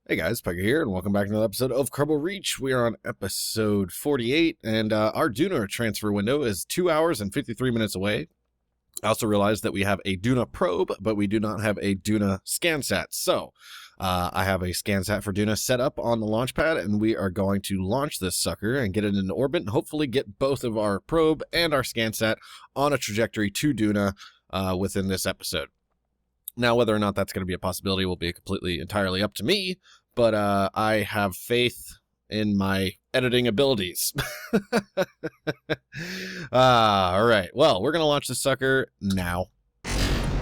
Hey guys, Pyker here, and welcome back to another episode of Kerbal Reach. We are on episode 48, and our Duna transfer window is 2 hours and 53 minutes away. I also realized that we have a Duna probe, but we do not have a Duna SCANsat. So, I have a SCANsat for Duna set up on the launch pad, and we are going to launch this sucker and get it into orbit, and hopefully get both of our probe and our SCANsat on a trajectory to Duna within this episode. Now, whether or not that's going to be a possibility will be entirely up to me, but I have faith in my editing abilities. All right. Well, we're going to launch this sucker now,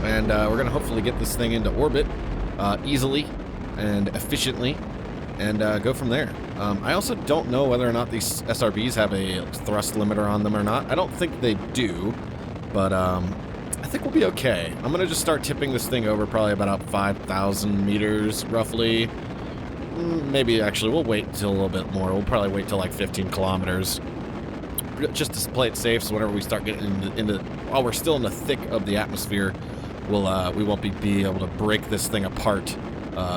and we're going to hopefully get this thing into orbit easily and efficiently, and go from there. I also don't know whether or not these SRBs have a thrust limiter on them or not. I don't think they do, but I think we'll be okay. I'm going to just start tipping this thing over probably about 5,000 meters, roughly. Maybe, actually, we'll wait until a little bit more. We'll probably wait till like 15 kilometers. Just to play it safe, so whenever we start getting while we're still in the thick of the atmosphere, we won't be able to break this thing apart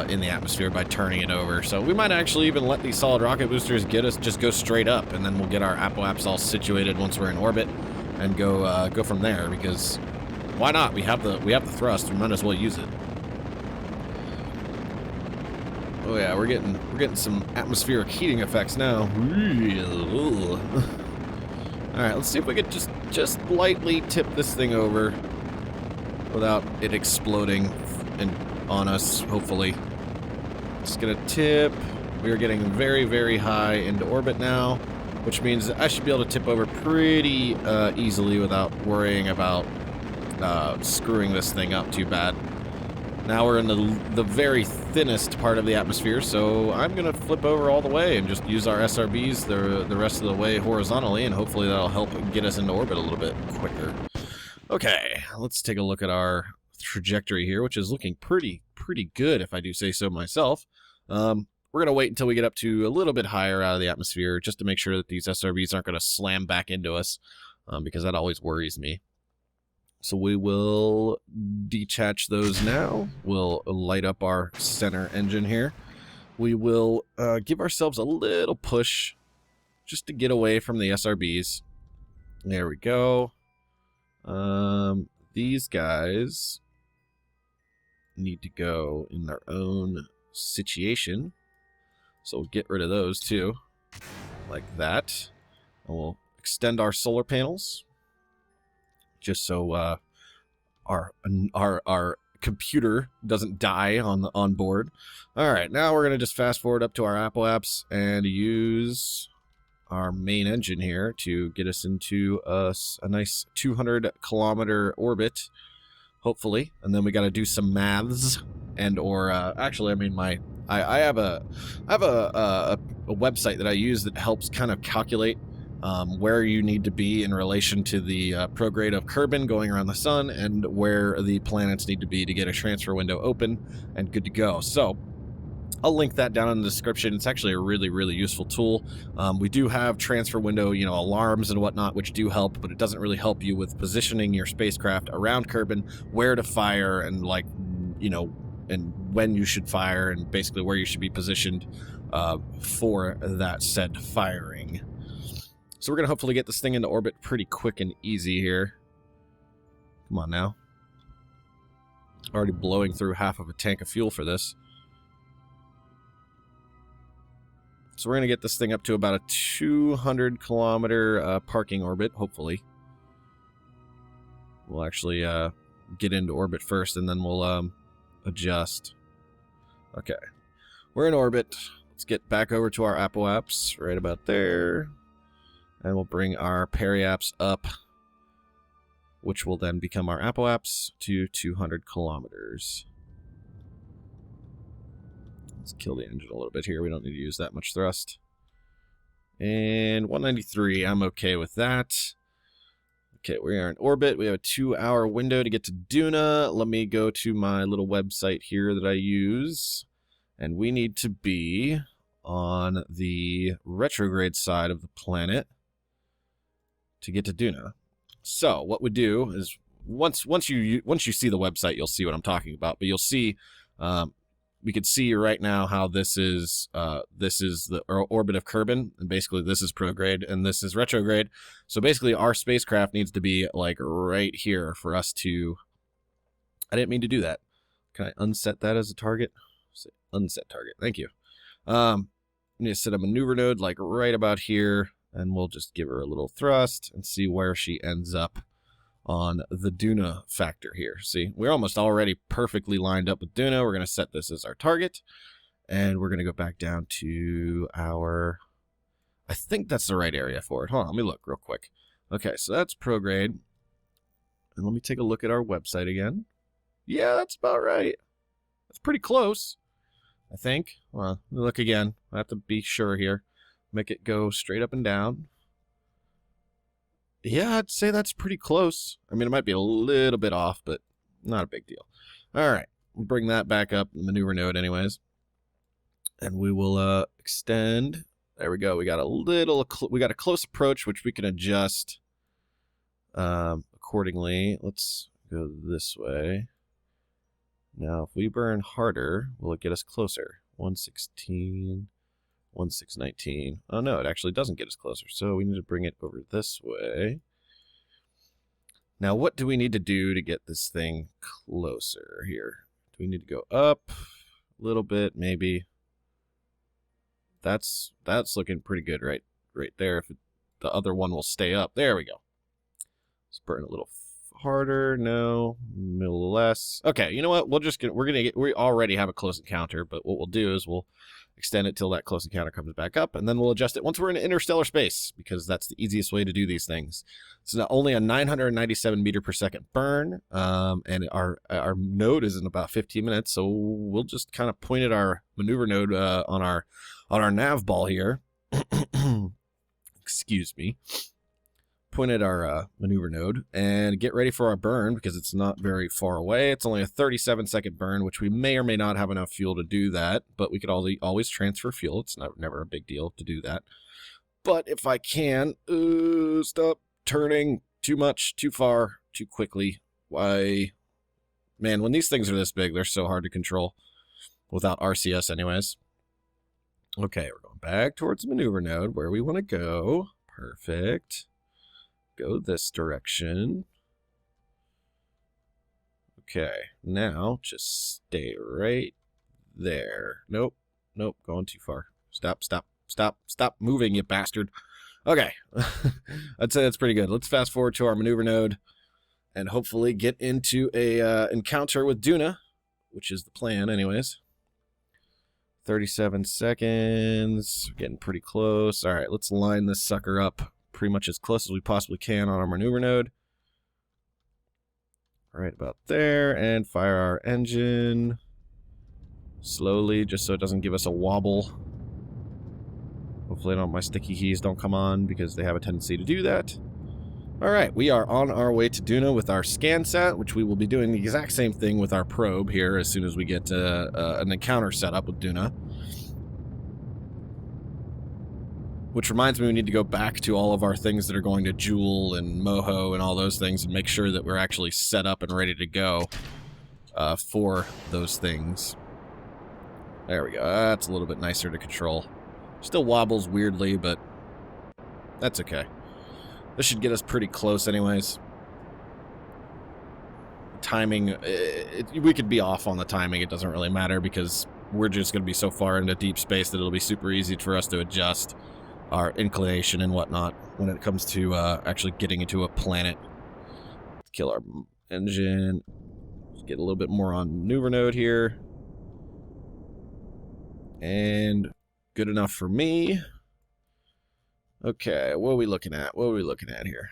in the atmosphere by turning it over. So we might actually even let these solid rocket boosters just go straight up, and then we'll get our apoaps all situated once we're in orbit and go from there, because why not? We have the thrust. We might as well use it. Oh yeah, we're getting some atmospheric heating effects now. All right, let's see if we could just lightly tip this thing over without it exploding on us. Hopefully, just gonna tip. We are getting very, very high into orbit now, which means I should be able to tip over pretty easily without worrying about screwing this thing up too bad. Now we're in the very thinnest part of the atmosphere, so I'm going to flip over all the way and just use our SRBs the rest of the way horizontally, and hopefully that'll help get us into orbit a little bit quicker. Okay, let's take a look at our trajectory here, which is looking pretty good, if I do say so myself. We're going to wait until we get up to a little bit higher out of the atmosphere, just to make sure that these SRBs aren't going to slam back into us, because that always worries me. So we will detach those now. We'll light up our center engine here. We will give ourselves a little push just to get away from the SRBs. There we go. These guys need to go in their own situation. So we'll get rid of those too, like that. And we'll extend our solar panels, just so our computer doesn't die on board. All right, now we're gonna just fast forward up to our apoaps and use our main engine here to get us into a nice 200-kilometer orbit, hopefully. And then we got to do some maths or actually, I mean, I have a website that I use that helps kind of calculate where you need to be in relation to the prograde of Kerbin going around the sun, and where the planets need to be to get a transfer window open and good to go. So I'll link that down in the description. It's actually a really useful tool. We do have transfer window, alarms and whatnot, which do help, but it doesn't really help you with positioning your spacecraft around Kerbin, where to fire, and and when you should fire, and basically where you should be positioned for that said firing. So we're going to hopefully get this thing into orbit pretty quick and easy here. Come on now. Already blowing through half of a tank of fuel for this. So we're going to get this thing up to about a 200-kilometer parking orbit, hopefully. We'll actually get into orbit first, and then we'll adjust. Okay. We're in orbit. Let's get back over to our apoaps right about there. And we'll bring our periaps up, which will then become our apoaps, to 200 kilometers. Let's kill the engine a little bit here. We don't need to use that much thrust. And 193, I'm okay with that. Okay, we are in orbit. We have a 2-hour window to get to Duna. Let me go to my little website here that I use. And we need to be on the retrograde side of the planet to get to Duna. So what we do is once you see the website, you'll see what I'm talking about. But you'll see we could see right now how this is the orbit of Kerbin, and basically this is prograde and this is retrograde. So basically our spacecraft needs to be like right here for us to. I didn't mean to do that. Can I unset that as a target? Say unset target. Thank you. Need to set a maneuver node like right about here, and we'll just give her a little thrust and see where she ends up on the Duna factor here. See, we're almost already perfectly lined up with Duna. We're going to set this as our target, and we're going to go back down to our, I think that's the right area for it. Hold on, let me look real quick. Okay, so that's prograde. And let me take a look at our website again. Yeah, that's about right. That's pretty close, I think. Well, let me look again. I have to be sure here. Make it go straight up and down. Yeah, I'd say that's pretty close. I mean, it might be a little bit off, but not a big deal. All right, we'll bring that back up, maneuver node anyways. And we will extend. There we go. We got a close approach, which we can adjust accordingly. Let's go this way. Now, if we burn harder, will it get us closer? 116, 1619. Oh, no, it actually doesn't get us closer. So we need to bring it over this way. Now, what do we need to do to get this thing closer here? Do we need to go up a little bit, maybe? That's looking pretty good right there. If the other one will stay up. There we go. Let's burn a little harder. No, a little less. Okay, you know what? We already have a close encounter, but what we'll do is we'll extend it till that close encounter comes back up, and then we'll adjust it once we're in interstellar space, because that's the easiest way to do these things. It's not only a 997 meter per second burn, and our node is in about 15 minutes, so we'll just kind of point at our maneuver node on our nav ball here. Excuse me. Point at our maneuver node and get ready for our burn, because it's not very far away. It's only a 37-second burn, which we may or may not have enough fuel to do that, but we could always transfer fuel. It's never a big deal to do that. But if I can, stop turning too much, too far, too quickly. Why? Man, when these things are this big, they're so hard to control without RCS anyways. Okay, we're going back towards the maneuver node where we want to go. Perfect. Go this direction. Okay, now just stay right there. Nope, going too far. Stop moving, you bastard. Okay, I'd say that's pretty good. Let's fast forward to our maneuver node and hopefully get into a encounter with Duna, which is the plan anyways. 37 seconds, getting pretty close. All right, let's line this sucker up pretty much as close as we possibly can on our maneuver node. Right about there, and fire our engine slowly, just so it doesn't give us a wobble. Hopefully my sticky keys don't come on, because they have a tendency to do that. Alright, we are on our way to Duna with our SCANsat, which we will be doing the exact same thing with our probe here as soon as we get an encounter set up with Duna. Which reminds me, we need to go back to all of our things that are going to Joule and Moho and all those things and make sure that we're actually set up and ready to go for those things. There we go. That's a little bit nicer to control. Still wobbles weirdly, but that's okay. This should get us pretty close anyways. Timing, we could be off on the timing. It doesn't really matter, because we're just going to be so far into deep space that it'll be super easy for us to adjust our inclination and whatnot when it comes to actually getting into a planet. Let's kill our engine. Let's get a little bit more on maneuver node here. And good enough for me. Okay, what are we looking at? What are we looking at here?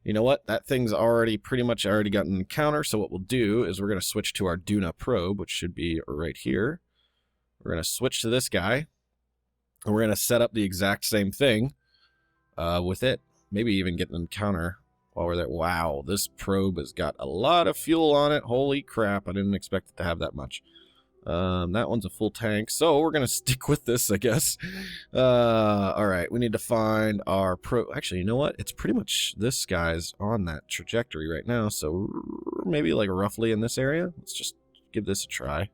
You know what? That thing's already pretty much got an encounter, so what we'll do is we're going to switch to our Duna probe, which should be right here. We're going to switch to this guy. And we're going to set up the exact same thing with it. Maybe even get an encounter while we're there. Wow, this probe has got a lot of fuel on it. Holy crap, I didn't expect it to have that much. That one's a full tank, so we're going to stick with this, I guess. Alright, we need to find our probe. Actually, you know what? It's pretty much this guy's on that trajectory right now, so maybe like roughly in this area. Let's just give this a try.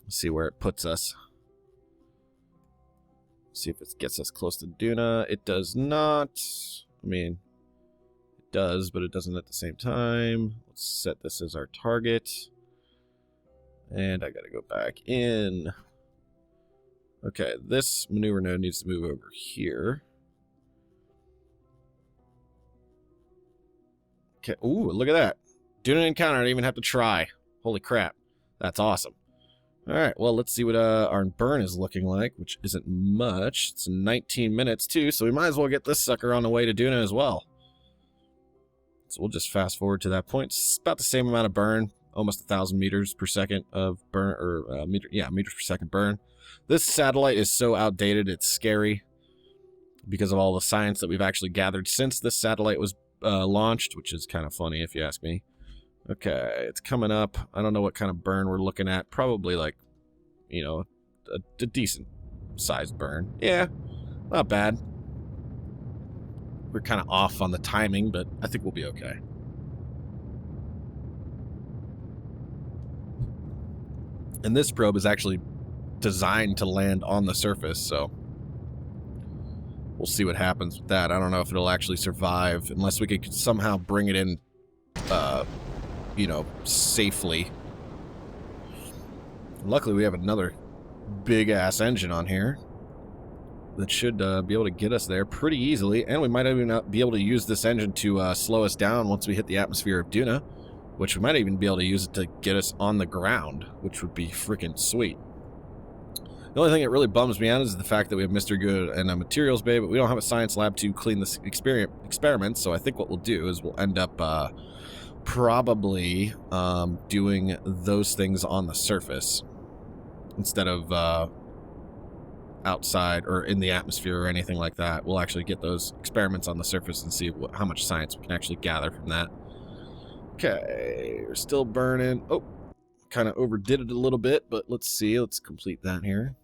Let's see where it puts us. See if it gets us close to Duna. It does not. I mean, it does, but it doesn't at the same time. Let's set this as our target. And I gotta go back in. Okay, this maneuver node needs to move over here. Okay, ooh, look at that. Duna encounter, I didn't even have to try. Holy crap. That's awesome. Alright, well, let's see what our burn is looking like, which isn't much. It's 19 minutes, too, so we might as well get this sucker on the way to Duna as well. So we'll just fast forward to that point. It's about the same amount of burn, almost 1,000 meters per second of burn, or meters per second burn. This satellite is so outdated, it's scary because of all the science that we've actually gathered since this satellite was launched, which is kind of funny if you ask me. Okay, it's coming up. I don't know what kind of burn we're looking at. Probably like, you know, a decent sized burn. Yeah, not bad. We're kind of off on the timing, but I think we'll be okay. And this probe is actually designed to land on the surface, so we'll see what happens with that. I don't know if it'll actually survive unless we could somehow bring it in, you know, safely. Luckily, we have another big-ass engine on here that should be able to get us there pretty easily, and we might even be able to use this engine to slow us down once we hit the atmosphere of Duna, which we might even be able to use it to get us on the ground, which would be freaking sweet. The only thing that really bums me out is the fact that we have Mr. Good and a materials bay, but we don't have a science lab to clean this experiment, so I think what we'll do is we'll end up probably doing those things on the surface instead of outside or in the atmosphere or anything like that. We'll actually get those experiments on the surface and see how much science we can actually gather from that. Okay, we're still burning. Oh, kind of overdid it a little bit, but let's see. Let's complete that here.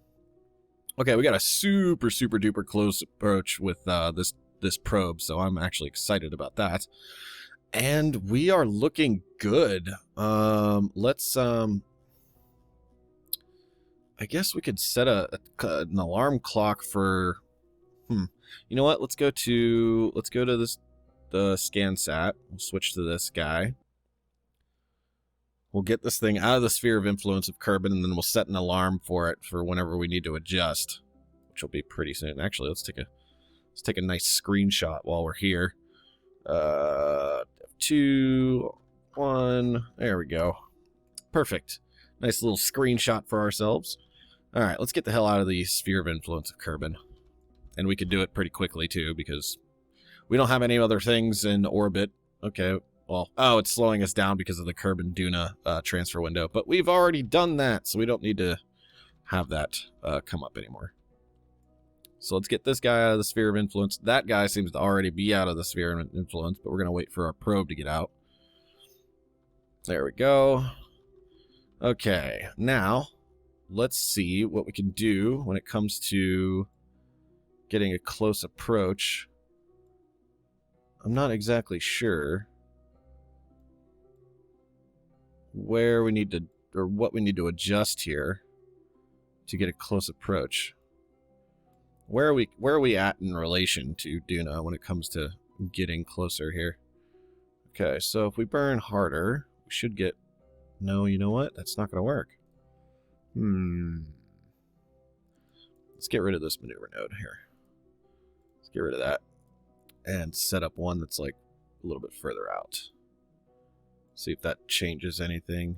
Okay, we got a super duper close approach with this probe, so I'm actually excited about that. And we are looking good. Let's I guess we could set an alarm clock for you know what? Let's go to the SCANsat. We'll switch to this guy. We'll get this thing out of the sphere of influence of Kerbin, and then we'll set an alarm for it for whenever we need to adjust, which will be pretty soon. Actually, let's take a nice screenshot while we're here. 2, 1, there we go. Perfect. Nice little screenshot for ourselves. Alright, let's get the hell out of the sphere of influence of Kerbin. And we could do it pretty quickly, too, because we don't have any other things in orbit. Okay, well, oh, it's slowing us down because of the Kerbin Duna transfer window. But we've already done that, so we don't need to have that come up anymore. So let's get this guy out of the sphere of influence. That guy seems to already be out of the sphere of influence, but we're going to wait for our probe to get out. There we go. Okay, now let's see what we can do when it comes to getting a close approach. I'm not exactly sure where we need to, or what we need to adjust here to get a close approach. Where are we at in relation to Duna when it comes to getting closer here? Okay, so if we burn harder, we should get... No, you know what? That's not going to work. Let's get rid of this maneuver node here. Let's get rid of that. And set up one that's like a little bit further out. See if that changes anything.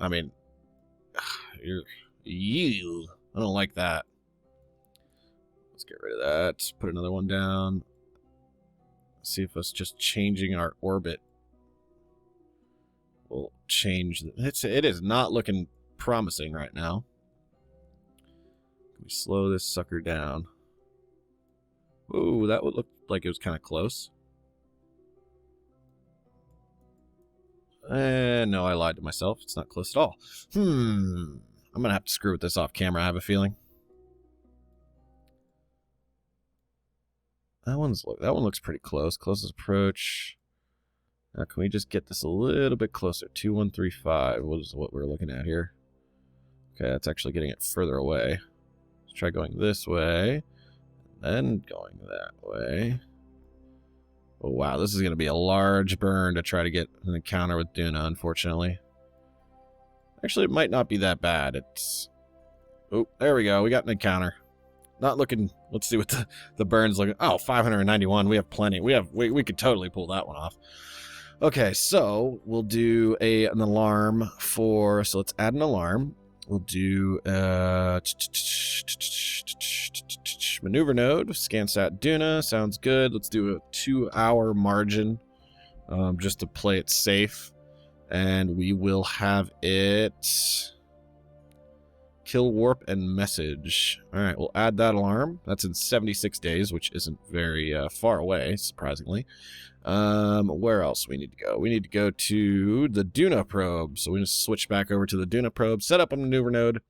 I mean... I don't like that. Let's get rid of that. Put another one down. See if us just changing our orbit will change. It is not looking promising right now. Can we slow this sucker down? Ooh, that would look like it was kind of close. No, I lied to myself. It's not close at all. I'm gonna have to screw with this off camera, I have a feeling. That one looks pretty close. Closest approach. Now, can we just get this a little bit closer? 2135 was what we're looking at here. Okay, that's actually getting it further away. Let's try going this way, then going that way. Oh, wow, this is going to be a large burn to try to get an encounter with Duna, unfortunately. Actually, it might not be that bad. It's... Oh, there we go. We got an encounter. Not looking... Let's see what the burn's looking... Oh, 591. We have plenty. We could totally pull that one off. Okay, so we'll do an alarm for... So let's add an alarm. We'll do maneuver node, SCANsat Duna, sounds good. Let's do a 2-hour margin just to play it safe. And we will have it kill warp and message. All right, we'll add that alarm. That's in 76 days, which isn't very far away, surprisingly. Where else we need to go? We need to go to the Duna probe. So we just switch back over to the Duna probe, set up a maneuver node,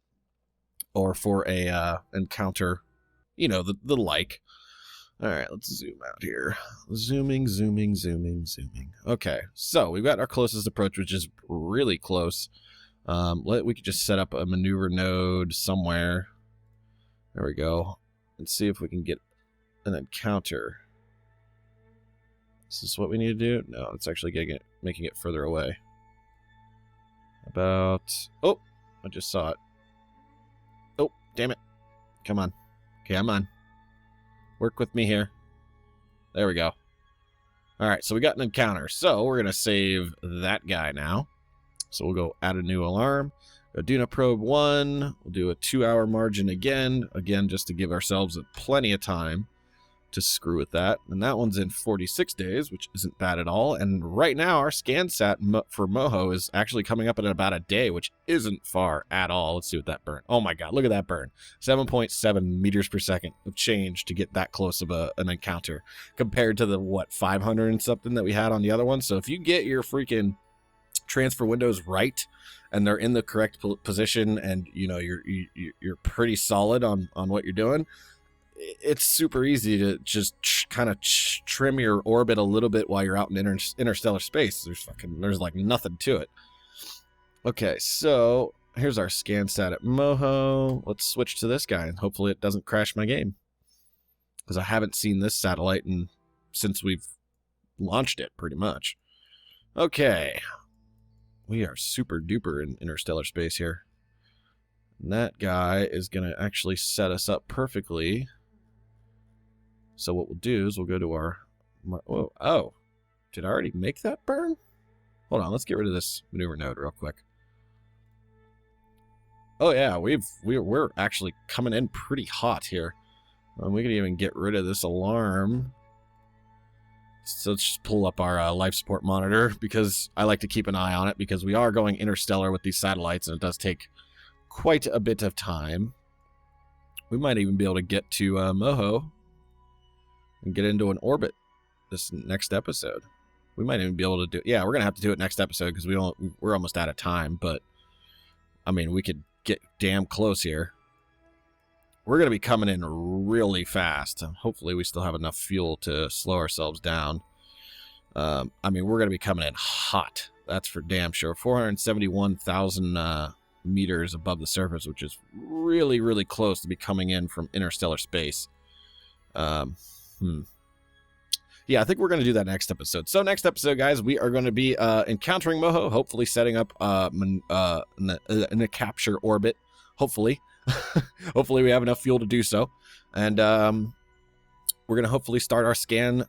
or for a encounter, you know, the like. All right, let's zoom out here. Zooming. Okay, so we've got our closest approach, which is really close. We could just set up a maneuver node somewhere. There we go. And see if we can get an encounter. Is this what we need to do? No, it's actually making it further away. About... Oh, I just saw it. Oh, damn it. Come on. Come on. Work with me here. There we go. Alright, so we got an encounter. So we're going to save that guy now. So we'll go add a new alarm. Go Duna probe 1. We'll do a 2-hour margin again. Again, just to give ourselves plenty of time to screw with that. And that one's in 46 days, which isn't bad at all. And right now, our SCANsat for Moho is actually coming up in about a day, which isn't far at all. Let's see what that burn. Oh my god, look at that burn. 7.7 meters per second of change to get that close of an encounter compared to the, what, 500 and something that we had on the other one. So if you get your freaking transfer windows right and they're in the correct position and, you know, you're pretty solid on what you're doing, it's super easy to just kind of trim your orbit a little bit while you're out in interstellar space. There's like nothing to it. Okay, so here's our SCANsat at Moho. Let's switch to this guy and hopefully it doesn't crash my game, because I haven't seen this satellite since we've launched it, pretty much. Okay, we are super duper in interstellar space here. And that guy is going to actually set us up perfectly. So what we'll do is we'll go to our... Oh, did I already make that burn? Hold on, let's get rid of this maneuver node real quick. Oh yeah, we're actually coming in pretty hot here. We can even get rid of this alarm. So let's just pull up our life support monitor, because I like to keep an eye on it, because we are going interstellar with these satellites, and it does take quite a bit of time. We might even be able to get to Moho and get into an orbit this next episode. We might even be able to do... Yeah, we're going to have to do it next episode, because we're almost out of time, but I mean, we could get damn close here. We're going to be coming in really fast. Hopefully we still have enough fuel to slow ourselves down. I mean, we're going to be coming in hot. That's for damn sure. 471,000 meters above the surface, which is really, really close to be coming in from interstellar space. Yeah, I think we're going to do that next episode. So next episode, guys, we are going to be encountering Moho, hopefully setting up in a capture orbit. Hopefully. Hopefully we have enough fuel to do so. And we're going to hopefully start our scan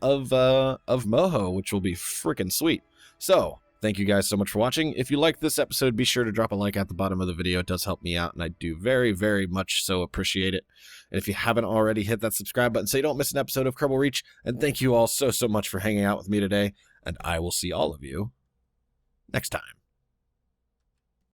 of Moho, which will be freaking sweet. So thank you guys so much for watching. If you liked this episode, be sure to drop a like at the bottom of the video. It does help me out, and I do very, very much so appreciate it. And if you haven't already, hit that subscribe button so you don't miss an episode of Kerbal Reach. And thank you all so much for hanging out with me today, and I will see all of you next time.